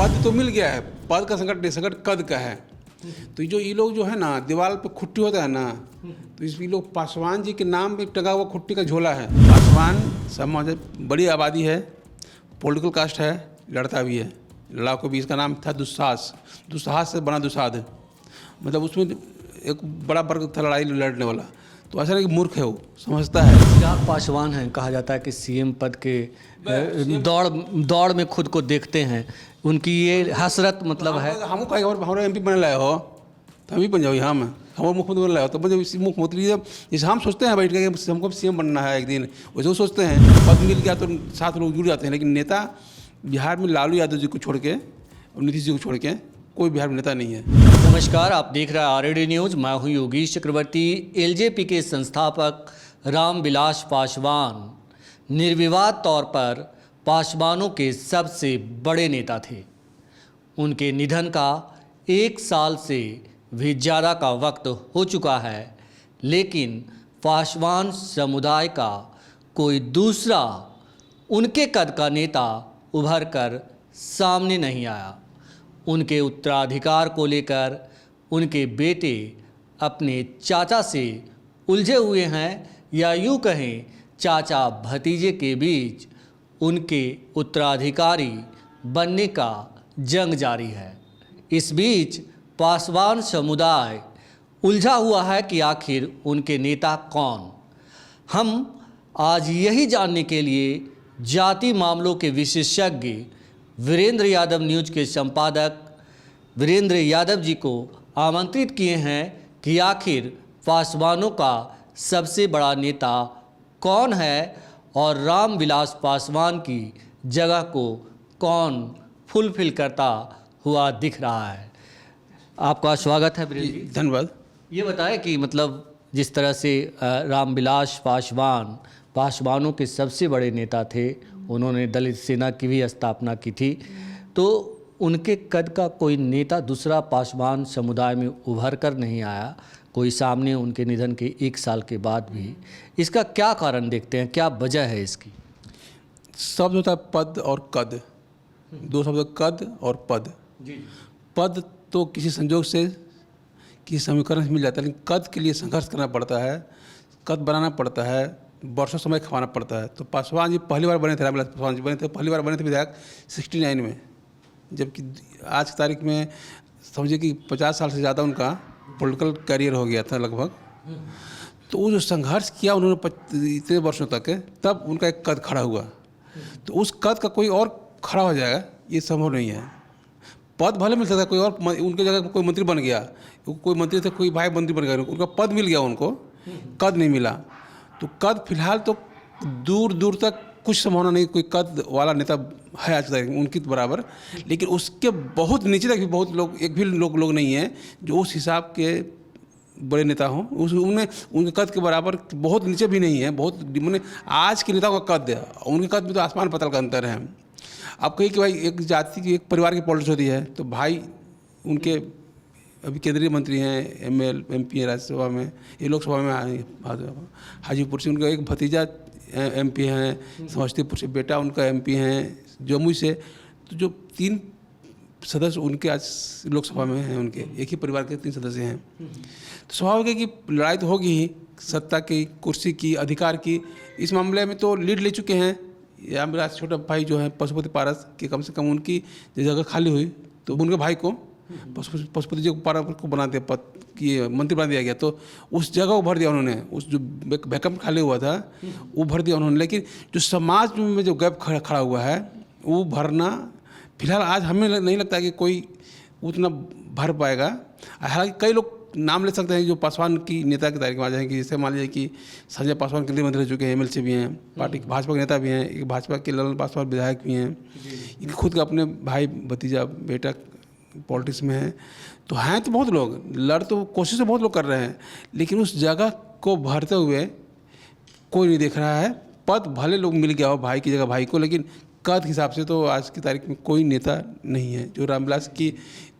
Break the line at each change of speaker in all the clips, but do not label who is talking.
पद तो मिल गया है, पद का संकट नहीं, संकट कद का है। तो जो ये लोग जो है ना, दीवार पे खुट्टी होता है ना, तो इस लोग पासवान जी के नाम पे टंगा हुआ खुट्टी का झोला है। पासवान समाज बड़ी आबादी है, पॉलिटिकल कास्ट है, लड़ता भी है। लड़ाकों भी, इसका नाम था दुस्साहस, दुस्साहस से बना दुसाध, मतलब उसमें एक बड़ा वर्ग था लड़ाई लड़ने वाला। तो ऐसा नहीं कि मूर्ख है, वो समझता है।
चिराग पासवान हैं, कहा जाता है कि सीएम पद के दौड़ में खुद को देखते हैं, उनकी ये हसरत मतलब है।
हम कहीं हमारे एमपी बने लाए हो तो हम ही बन जाओ, यहाँ में हमारे मुख्यमंत्री बन लाए हो तो बन जाओ। मुख्यमंत्री जैसे हम सोचते हैं बैठ के हमको सीएम बनना है एक दिन, वैसे वो सोचते हैं। पद मिल गया तो 7 लोग जुड़ जाते हैं। लेकिन नेता बिहार में लालू यादव जी को छोड़ के और नीतीश जी को छोड़ के कोई बिहार में नेता नहीं है।
नमस्कार, आप देख रहे हैं आरएडी न्यूज़। मैं हूं योगेश चक्रवर्ती। एलजेपी के संस्थापक रामविलास पासवान निर्विवाद तौर पर पासवानों के सबसे बड़े नेता थे। उनके निधन का 1 साल से भी ज़्यादा का वक्त हो चुका है, लेकिन पासवान समुदाय का कोई दूसरा उनके कद का नेता उभर कर सामने नहीं आया। उनके उत्तराधिकार को लेकर उनके बेटे अपने चाचा से उलझे हुए हैं, या यूँ कहें चाचा भतीजे के बीच उनके उत्तराधिकारी बनने का जंग जारी है। इस बीच पासवान समुदाय उलझा हुआ है कि आखिर उनके नेता कौन। हम आज यही जानने के लिए जाति मामलों के विशेषज्ञ वीरेंद्र यादव न्यूज़ के संपादक वीरेंद्र यादव जी को आमंत्रित किए हैं कि आखिर पासवानों का सबसे बड़ा नेता कौन है और रामविलास पासवान की जगह को कौन फुलफिल करता हुआ दिख रहा है। आपका स्वागत है वीरेंद्र जी।
धन्यवाद।
ये बताएं कि मतलब जिस तरह से रामविलास पासवान पासवानों के सबसे बड़े नेता थे, उन्होंने दलित सेना की भी स्थापना की थी, तो उनके कद का कोई नेता दूसरा पासवान समुदाय में उभर कर नहीं आया, कोई सामने उनके निधन के 1 साल के बाद भी। इसका क्या कारण देखते हैं, क्या वजह है इसकी?
शब्द होता है पद और कद, 2 शब्द, कद और पद। पद तो किसी संजोग से किसी समीकरण से मिल जाता है, लेकिन कद के लिए संघर्ष करना पड़ता है, कद बनाना पड़ता है, वर्षों समय खवाना पड़ता है। तो पासवान जी पहली बार बने थे, रामविलास पासवान जी बने थे, पहली बार बने थे विधायक 69 में, जबकि आज की तारीख में समझिए कि 50 साल से ज़्यादा उनका पॉलिटिकल करियर हो गया था लगभग। तो वो जो संघर्ष किया उन्होंने इतने वर्षों तक, तब उनका एक कद खड़ा हुआ। तो उस कद का कोई और खड़ा हो जाएगा ये संभव नहीं है। पद भले मिल सकता है, कोई और उनके जगह कोई मंत्री बन गया, कोई मंत्री थे, कोई भाई मंत्री बन गया, उनका पद मिल गया, उनको कद नहीं मिला। तो कद फिलहाल तो दूर दूर तक कुछ संभावना नहीं, कोई कद वाला नेता है आज तक उनकी बराबर। लेकिन उसके बहुत नीचे तक भी बहुत लोग, एक भी लोग नहीं हैं जो उस हिसाब के बड़े नेता हों। उनके कद के बराबर बहुत नीचे भी नहीं है। बहुत मैंने आज के नेताओं का कद है, उनके कद में तो आसमान पताल का अंतर है। आप कहिए कि भाई एक जाति की, एक परिवार की पॉलिटिक्स होती है, तो भाई उनके अभी केंद्रीय मंत्री हैं, MP हैं राज्यसभा में, ये लोकसभा में हाजीपुर से उनका एक भतीजा MP हैं, समस्तीपुर से बेटा उनका MP हैं, जमुई से। तो जो 3 सदस्य उनके आज लोकसभा में हैं, उनके एक ही परिवार के 3 सदस्य हैं। तो स्वाभाविक है कि लड़ाई तो होगी ही, सत्ता की, कुर्सी की, अधिकार की। इस मामले में तो लीड ले चुके हैं। या मेरा छोटा भाई जो है पशुपति पारस की, कम से कम उनकी जगह खाली हुई तो उनके भाई को पशुपति जी को पारस को बना दिया, पद की मंत्री बना दिया गया। तो उस जगह को भर दिया उन्होंने, उस जो वैकम खाली हुआ था वो भर दिया उन्होंने। लेकिन जो समाज में जो गैप खड़ा हुआ है वो भरना फिलहाल आज हमें नहीं लगता है कि कोई उतना भर पाएगा। हालांकि कई लोग नाम ले सकते हैं जो पासवान की नेता की तारीख में आ जाएंगे। जैसे मान लीजिए कि संजय पासवान केंद्रीय मंत्री रह चुके हैं, MLC भी हैं, पार्टी भाजपा के नेता भी हैं, एक भाजपा के ललन पासवान विधायक भी हैं, इनके खुद का अपने भाई भतीजा बेटा पॉलिटिक्स में है। तो हैं तो बहुत लोग, तो कोशिश तो बहुत लोग कर रहे हैं, लेकिन उस जगह को भरते हुए कोई नहीं देख रहा है। पद भले लोग मिल गया हो भाई की जगह भाई को, लेकिन कद के हिसाब से तो आज की तारीख में कोई नेता नहीं है जो रामविलास की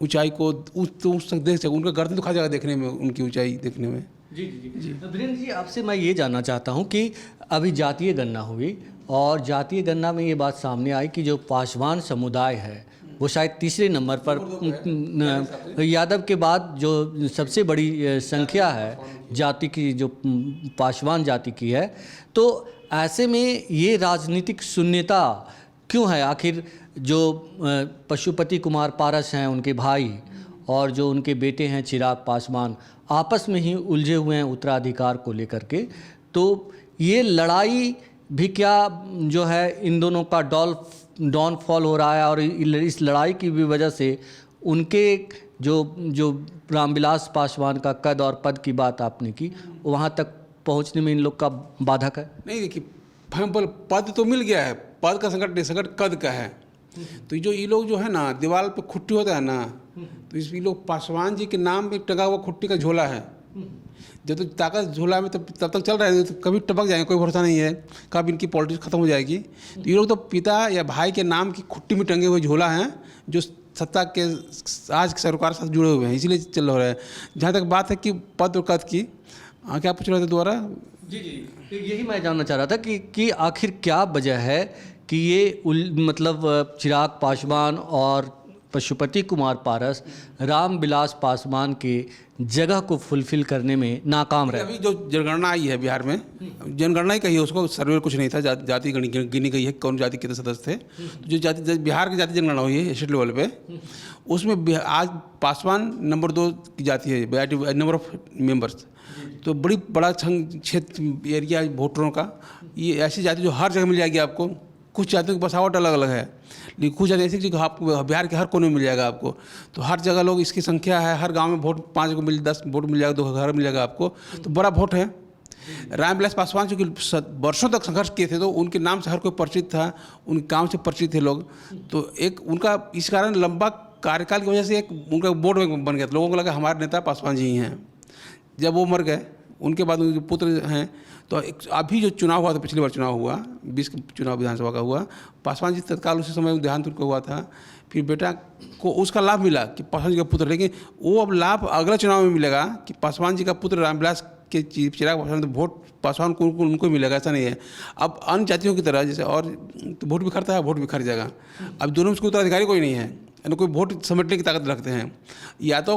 ऊंचाई को उस तक देख सके। उनका गर्दन तो खा जाएगा देखने में, उनकी ऊंचाई देखने में।
जी। वीरेंद्र जी, आपसे मैं ये जानना चाहता हूँ कि अभी जातीय गणना हुई और जातीय गणना में ये बात सामने आई कि जो पासवान समुदाय है वो शायद तीसरे नंबर पर। यादव के बाद जो सबसे बड़ी संख्या है जाति की, जो पासवान जाति की है, तो ऐसे में ये राजनीतिक शून्यता क्यों है? आखिर जो पशुपति कुमार पारस हैं, उनके भाई, और जो उनके बेटे हैं चिराग पासवान, आपस में ही उलझे हुए हैं उत्तराधिकार को लेकर के। तो ये लड़ाई भी क्या जो है इन दोनों का डाउनफॉल हो रहा है, और इस लड़ाई की भी वजह से उनके जो रामविलास पासवान का कद और पद की बात आपने की, वहाँ तक पहुँचने में इन लोग का बाधक है?
नहीं, देखिए, पद तो मिल गया है, पद का संकट नहीं, संकट कद का है। तो जो ये लोग जो है ना, दीवार पे खुट्टी होता है ना, तो इस ये लोग पासवान जी के नाम पे टंगा हुआ खुट्टी का झोला है। जब तक ताकत झोला में तब तक चल रहा है, तो कभी टपक जाएंगे, कोई भरोसा नहीं है कब इनकी पॉलिटिक्स खत्म हो जाएगी। तो ये लोग तो पिता या भाई के नाम की खुट्टी में टंगे हुए झोला हैं, जो सत्ता के आज की सरकार से जुड़े हुए हैं, इसीलिए चल रहा है। जहाँ तक बात है कि पद और कद की, क्या पूछ रहे थे दोबारा?
जी, यही मैं जानना चाह रहा था कि आखिर क्या वजह है कि ये मतलब चिराग पासवान और पशुपति कुमार पारस रामविलास पासवान के जगह को फुलफिल करने में नाकाम रहे?
अभी जो जनगणना आई है बिहार में, जनगणना ही कही है उसको, सर्वे कुछ नहीं था, जाति गिनी गई है, कौन जाति कितने सदस्य थे। तो जो जाति बिहार की जाति जनगणना हुई है स्टेट लेवल पे, उसमें आज पासवान नंबर 2 की जाति है, नंबर ऑफ मेंबर्स। तो बड़ा क्षेत्र एरिया वोटरों का, ये ऐसी जाति जो हर जगह मिल जाएगी आपको। कुछ जातियों की बसावट अलग अलग है, लेकिन कुछ जाति ऐसी जो आपको बिहार के हर कोने में मिल जाएगा आपको। तो हर जगह लोग, इसकी संख्या है, हर गांव में वोट 5 को 10 वोट मिल जाएगा, 2 घर मिल जाएगा आपको। तो बड़ा वोट है। रामविलास पासवान जो कि वर्षों तक संघर्ष किए थे, तो उनके नाम से हर कोई परिचित था, उनके काम से परिचित थे लोग। तो एक उनका इस कारण लंबा कार्यकाल की वजह से एक उनका वोट बैंक बन गया। लोगों को लगा हमारे नेता पासवान जी ही हैं। जब वो मर गए, उनके बाद उनके पुत्र हैं, तो अभी जो चुनाव हुआ था, पिछली बार चुनाव हुआ, 20 का चुनाव विधानसभा का हुआ, पासवान जी तत्काल उसी समय देहांत उनका हुआ था। फिर बेटा को उसका लाभ मिला कि पासवान जी का पुत्र, लेकिन वो अब लाभ अगला चुनाव में मिलेगा कि पासवान जी का पुत्र रामविलास के चिराग पासवान, तो वोट पासवान को उनको मिलेगा, ऐसा नहीं है। अब अन्य जातियों की तरह जैसे और तो वोट बिखरता है, वोट बिखर जाएगा। अब दोनों में उसको उत्तराधिकारी कोई नहीं है, यानी कोई वोट समेटने की ताकत रखते हैं। या तो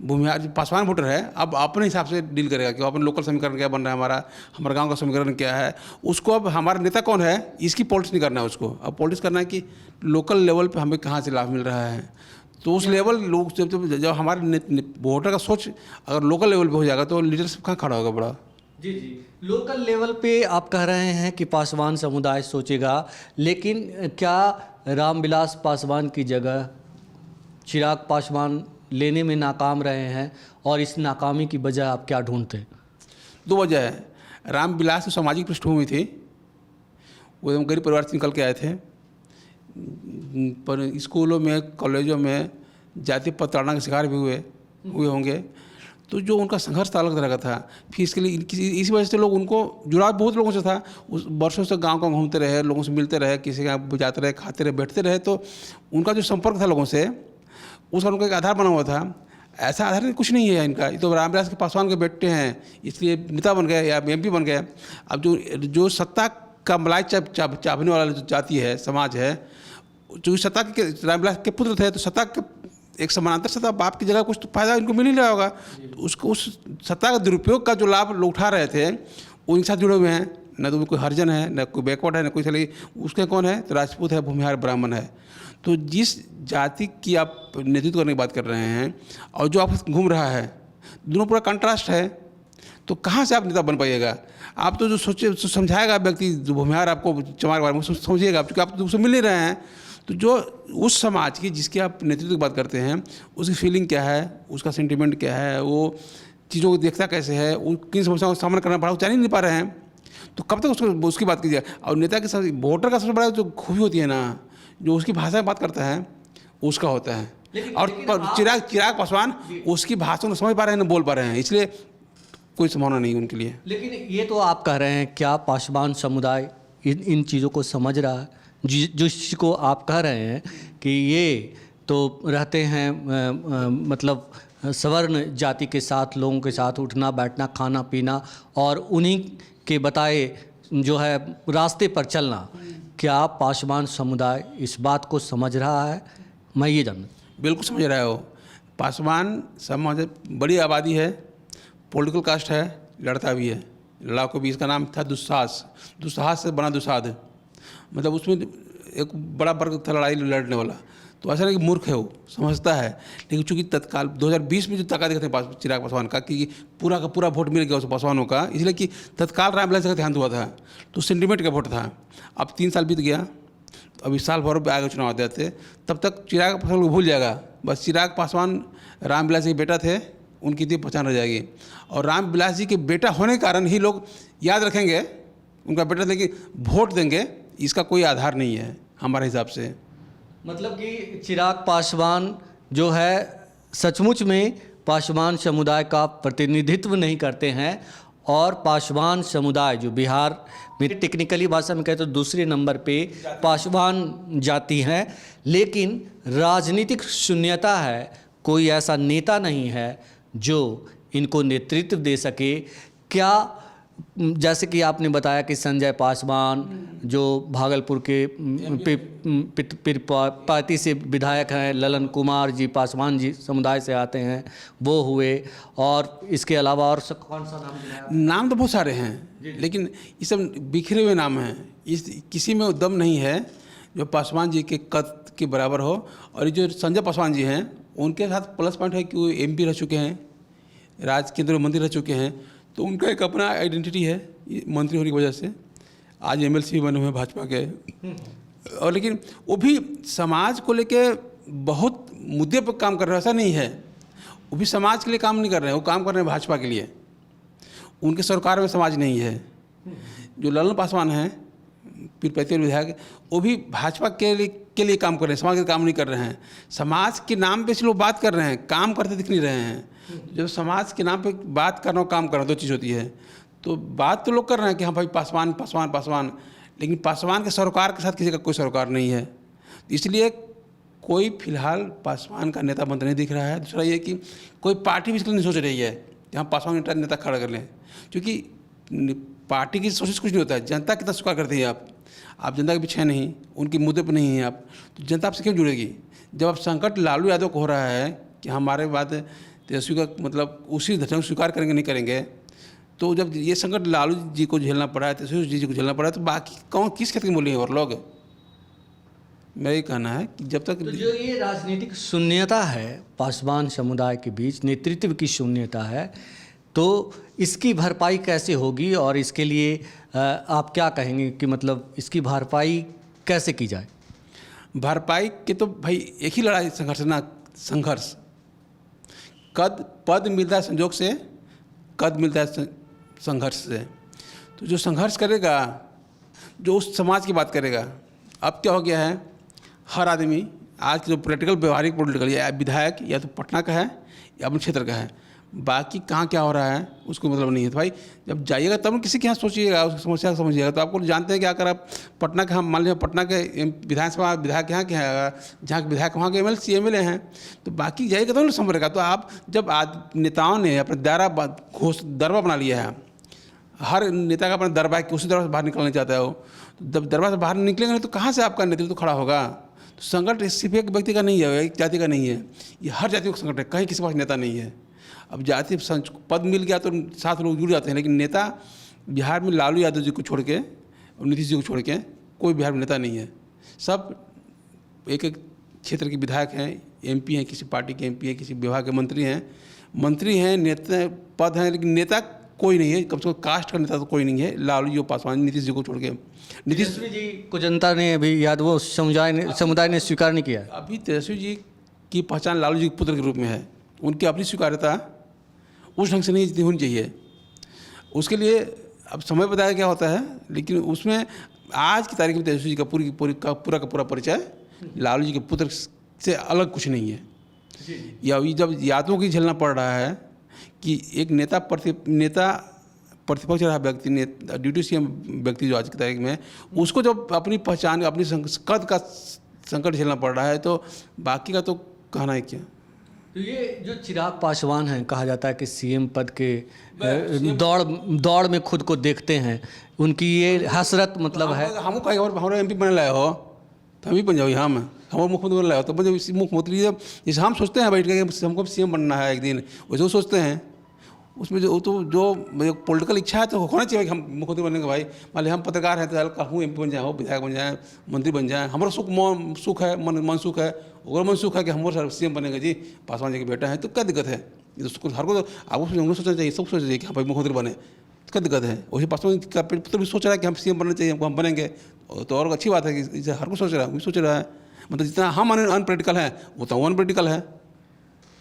भूमिहार पासवान वोटर है, अब अपने हिसाब से डील करेगा कि अपने लोकल समीकरण क्या बन रहा है, हमारा गांव का समीकरण क्या है, उसको अब हमारा नेता कौन है इसकी पॉलिटिक्स नहीं करना है उसको। अब पॉलिटिक्स करना है कि लोकल लेवल पे हमें कहाँ से लाभ मिल रहा है। तो उस लेवल लोग जब हमारे वोटर का सोच अगर लोकल लेवल पे हो जाएगा, तो लीडरशिप कहाँ खड़ा होगा बड़ा।
जी, लोकल लेवल पे आप कह रहे हैं कि पासवान समुदाय सोचेगा, लेकिन क्या रामविलास पासवान की जगह चिराग पासवान लेने में नाकाम रहे हैं, और इस नाकामी की वजह आप क्या ढूंढते हैं?
2 वजह है। रामविलास की सामाजिक पृष्ठभूमि थी, वो एकदम गरीब परिवार से निकल के आए थे, पर स्कूलों में कॉलेजों में जाति प्रताड़ना के शिकार भी हुए होंगे। तो जो उनका संघर्ष था अलग तरह का था। फिर इसके लिए इसी वजह से लोग, उनको जुड़ाव बहुत लोगों से था। उस वर्षों से गांव को घूमते रहे, लोगों से मिलते रहे, किसी के यहाँ जाते रहे, खाते रहे, बैठते रहे। तो उनका जो संपर्क था लोगों से, उसका उनका एक आधार बना हुआ था। ऐसा आधार कुछ नहीं है इनका। ये तो रामविलास के पासवान के बेटे हैं, इसलिए नेता बन गए या MP बन गए। अब जो सत्ता का मलाई चाहने वाला जो जाति है, समाज है, जो सत्ता के रामविलास के पुत्र थे, तो सत्ता के एक समानांतर सत्ता, बाप की जगह कुछ तो फायदा इनको मिल ही रहा होगा। तो उसको उस सत्ता का दुरुपयोग का जो लाभ लोग उठा रहे थे, वो इनके साथ जुड़े हुए हैं। न तो कोई हरिजन है, न कोई बैकवर्ड है, न कोई चले, उसके कौन है तो राजपूत है, भूमिहार ब्राह्मण है। तो जिस जाति की आप नेतृत्व करने की बात कर रहे हैं और जो आप घूम रहा है, दोनों पूरा कंट्रास्ट है। तो कहाँ से आप नेता बन पाइएगा? आप तो जो सोचे समझाएगा व्यक्ति, जो भूमिहार आपको चमार के बारे में समझिएगा, क्योंकि आप तो उससे मिल नहीं रहे हैं। तो जो उस समाज की जिसकी आप नेतृत्व की बात करते हैं, उसकी फीलिंग क्या है, उसका सेंटिमेंट क्या है, वो चीज़ों को देखता कैसे है, वो किन समस्याओं का सामना करना पड़ा, वो जान ही नहीं पा रहे हैं। तो कब तक उसकी बात कीजिए? और नेता के साथ वोटर का सबसे बड़ा जो खूबी होती है ना, जो उसकी भाषा में बात करता है, उसका होता है। और चिराग पासवान उसकी भाषा को समझ पा रहे हैं, ना बोल पा रहे हैं, इसलिए कोई संभावना नहीं उनके लिए।
लेकिन ये तो आप कह रहे हैं, क्या पासवान समुदाय इन चीज़ों को समझ रहा है? जिसको आप कह रहे हैं कि ये तो रहते हैं मतलब सवर्ण जाति के साथ, लोगों के साथ उठना बैठना, खाना पीना और उन्हीं के बताए जो है रास्ते पर चलना, क्या पासवान समुदाय इस बात को समझ रहा है मैं ये जानना।
बिल्कुल समझ रहे हो। पासवान समाज बड़ी आबादी है, पॉलिटिकल कास्ट है, लड़ता भी है। लड़ाकू भी, इसका नाम था दुस्साहस, दुस्साहस से बना दुसाध, मतलब उसमें एक बड़ा वर्ग था लड़ाई लड़ने वाला। तो ऐसा नहीं कि मूर्ख है, वो समझता है। लेकिन चूंकि तत्काल 2020 में जो तका दिखे थे चिराग पासवान का कि पूरा का पूरा वोट मिल गया उस पासवानों का, इसलिए कि तत्काल रामविलास का ध्यान हुआ था, तो सेंटिमेंट का वोट था। अब 3 साल बीत गया, तो अभी साल भर पे आगे चुनाव आते आते, तब तक चिराग पासवान को भूल जाएगा। बस चिराग पासवान रामविलास के बेटा थे, उनकी इतनी पहचान रह जाएगी। और रामविलास जी के बेटा होने के कारण ही लोग याद रखेंगे उनका बेटा, लेकिन वोट देंगे इसका कोई आधार नहीं है हमारे हिसाब से।
मतलब कि चिराग पासवान जो है सचमुच में पासवान समुदाय का प्रतिनिधित्व नहीं करते हैं, और पासवान समुदाय जो बिहार में टेक्निकली भाषा में कहे तो दूसरे नंबर पे पासवान जाति हैं, लेकिन राजनीतिक शून्यता है। कोई ऐसा नेता नहीं है जो इनको नेतृत्व दे सके। क्या, जैसे कि आपने बताया कि संजय पासवान जो भागलपुर के पीरपाती से विधायक हैं, ललन कुमार जी पासवान जी समुदाय से आते हैं, वो हुए, और इसके अलावा और कौन सा नाम दिलाया?
नाम तो बहुत सारे हैं, लेकिन ये सब बिखरे हुए नाम हैं। इस किसी में दम नहीं है जो पासवान जी के कद के बराबर हो। और जो संजय पासवान जी हैं, उनके साथ प्लस पॉइंट है कि वो MP रह चुके हैं, राज्य केंद्रीय मंत्री रह चुके हैं, तो उनका एक अपना आइडेंटिटी है मंत्री होने की वजह से। आज MLC बने हुए हैं भाजपा के, और लेकिन वो भी समाज को लेके बहुत मुद्दे पर काम कर रहे हैं, ऐसा नहीं है। वो भी समाज के लिए काम नहीं कर रहे हैं, वो काम कर रहे हैं भाजपा के लिए। उनके सरकार में समाज नहीं है। जो ललन पासवान हैं पीरपैती विधायक, वो भी भाजपा के लिए काम कर रहे हैं, समाज के लिए काम नहीं कर रहे हैं। समाज के नाम पे से लोग बात कर रहे हैं, काम करते दिख नहीं रहे हैं। जब समाज के नाम पे बात करना और काम करना दो चीज़ होती है। तो बात तो लोग कर रहे हैं कि हाँ भाई पासवान पासवान पासवान, लेकिन पासवान के सरोकार के साथ किसी का कोई सरोकार नहीं है। इसलिए कोई फिलहाल पासवान का नेता बनता नहीं दिख रहा है। दूसरा ये कि कोई पार्टी भी इसके लिए नहीं सोच रही है कि हम पासवान नेता खड़ा कर लें, क्योंकि पार्टी की सोच कुछ नहीं होता है। जनता कितना स्वीकार करती है आप जनता के पीछे नहीं, उनके मुद्दे पर नहीं हैं आप, तो जनता आपसे क्यों जुड़ेगी? जब आप संकट लालू यादव को हो रहा है कि हमारे बाद तेजस्वी का मतलब उसी ढंग स्वीकार करेंगे नहीं करेंगे, तो जब ये संकट लालू जी को झेलना पड़ा है, तेजस्वी जी को झेलना पड़ा है, तो बाकी कौन किस क्षेत्र के मूल्य हैं और लोग? मेरा ये कहना है कि जब तक
तो जो ये राजनीतिक शून्यता है पासवान समुदाय के बीच, नेतृत्व की शून्यता है, तो इसकी भरपाई कैसे होगी? और इसके लिए आप क्या कहेंगे कि मतलब इसकी भरपाई कैसे की जाए?
भरपाई के तो भाई एक ही लड़ाई संघर्ष ना, संघर्ष। पद मिलता है संजोग से, कद मिलता है संघर्ष से। तो जो संघर्ष करेगा, जो उस समाज की बात करेगा। अब क्या हो गया है, हर आदमी आज के जो पॉलिटिकल व्यवहारिक पॉलिटिकल या विधायक या तो पटना का है या अपने क्षेत्र का है, बाकी कहाँ क्या हो रहा है उसको मतलब नहीं है। तो भाई जब जाइएगा तब किसी के यहाँ सोचिएगा, उसकी समस्या को समझिएगा। तो आपको जानते हैं कि अगर आप पटना के, हम मान लीजिए पटना के विधानसभा विधायक यहाँ के हैं, जहाँ के विधायक वहाँ के MLC MLA हैं, तो बाकी जाइएगा तो नहीं संभलेगा। तो आप जब नेताओं ने अपना दरबा बना लिया है, हर नेता का अपना दरबा है कि उसी दरबा से बाहर निकलना चाहता है वो, तो जब दरबा से बाहर निकलेंगे नहीं तो कहाँ से आपका नेतृत्व खड़ा होगा? तो संकट सिर्फ एक व्यक्ति का नहीं है, एक जाति का नहीं है, ये हर जाति का संकट है। कहीं किसी के पास नेता नहीं है। अब जाति पद मिल गया तो 7 लोग जुड़ जाते हैं, लेकिन नेता बिहार में लालू यादव जी को छोड़ के और नीतीश जी को छोड़ के कोई बिहार में नेता नहीं है। सब एक एक क्षेत्र के विधायक हैं, MP हैं, किसी पार्टी के MP हैं, किसी विभाग के मंत्री हैं, नेता पद हैं, लेकिन नेता कोई नहीं है। कम से कम कास्ट का नेता तो कोई नहीं है, लालू जी पासवान नीतीश जी को छोड़ के।
तेजस्वी जी को जनता ने अभी यादव समुदाय ने स्वीकार नहीं किया।
अभी तेजस्वी जी की पहचान लालू जी के पुत्र के रूप में है। उनकी अपनी स्वीकार्यता उस ढंग से नहीं जितनी होनी चाहिए। उसके लिए अब समय बताया क्या होता है, लेकिन उसमें आज की तारीख में तेजस्वी जी का पूरा परिचय लालू जी के पुत्र से अलग कुछ नहीं है। या जब यादों की झेलना पड़ रहा है कि एक नेता प्रतिपक्ष रहा व्यक्ति, ड्यूटी CM व्यक्ति जो आज की तारीख में, उसको जब अपनी पहचान अपनी कद का संकट झेलना पड़ रहा है, तो बाकी का तो कहना है क्या।
तो ये जो चिराग पासवान हैं, कहा जाता है कि CM पद के दौड़ में खुद को देखते हैं, उनकी ये हसरत मतलब है।
हम कहीं और हमारे MP बने लाए हो तो हम ही बन जाओ यहाँ में। हमारा मुख्यमंत्री बन रहा है तो मुझे इसी मुख्यमंत्री जैसे हम सोचते हैं बैठ के हमको सीएम बनना है एक दिन, वैसे वो सोचते हैं। उसमें जो पॉलिटिकल इच्छा है तो होना चाहिए कि हम मुख्यमंत्री बनने का भाई। मान ली हम पत्रकार हैं तो हल्का हूँ एमपी बन जाए, हो विधायक बन जाए, मंत्री बन जाए, हमारा सुख है, मन सुख है, और मन सुख है कि हमारे सीएम बनेंगे जी, पासवान जी के बेटा है, तो क्या दिक्कत है? ये तो हर को तो आपको सोचना चाहिए, सब सोचना चाहिए कि हाँ भाई मुख्यमंत्री बने, तो क्या दिक्कत है? वही पासवान का पुत्र भी सोच रहा है कि हम सीएम बनना चाहिए, हमको हम बनेंगे, तो और अच्छी बात है कि हर को सोच रहा है, वो सोच रहा है। मतलब जितना हम अनप्रैक्टिकल हैं वो तो अनप्रैक्टिकल है।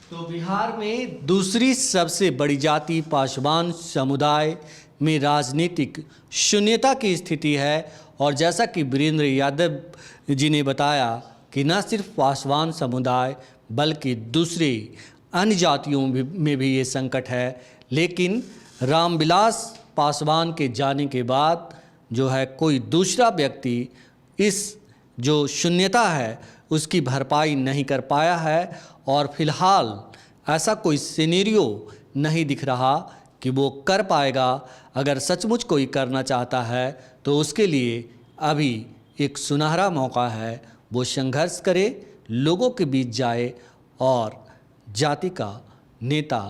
तो बिहार में दूसरी सबसे बड़ी जाति पासवान समुदाय में राजनीतिक शून्यता की स्थिति है। और जैसा कि वीरेंद्र यादव जी ने बताया कि न सिर्फ पासवान समुदाय बल्कि दूसरे अन्य जातियों में भी ये संकट है। लेकिन रामविलास पासवान के जाने के बाद जो है कोई दूसरा व्यक्ति इस जो शून्यता है उसकी भरपाई नहीं कर पाया है। और फिलहाल ऐसा कोई सिनेरियो नहीं दिख रहा कि वो कर पाएगा। अगर सचमुच कोई करना चाहता है तो उसके लिए अभी एक सुनहरा मौका है, वो संघर्ष करे, लोगों के बीच जाए और जाति का नेता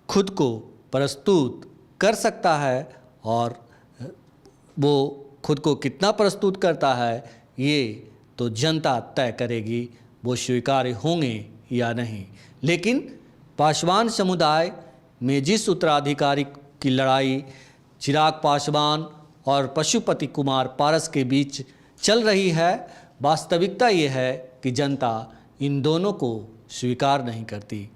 खुद को प्रस्तुत कर सकता है। और वो खुद को कितना प्रस्तुत करता है ये तो जनता तय करेगी, वो स्वीकार्य होंगे या नहीं। लेकिन पासवान समुदाय में जिस उत्तराधिकारी की लड़ाई चिराग पासवान और पशुपति कुमार पारस के बीच चल रही है, वास्तविकता ये है कि जनता इन दोनों को स्वीकार नहीं करती।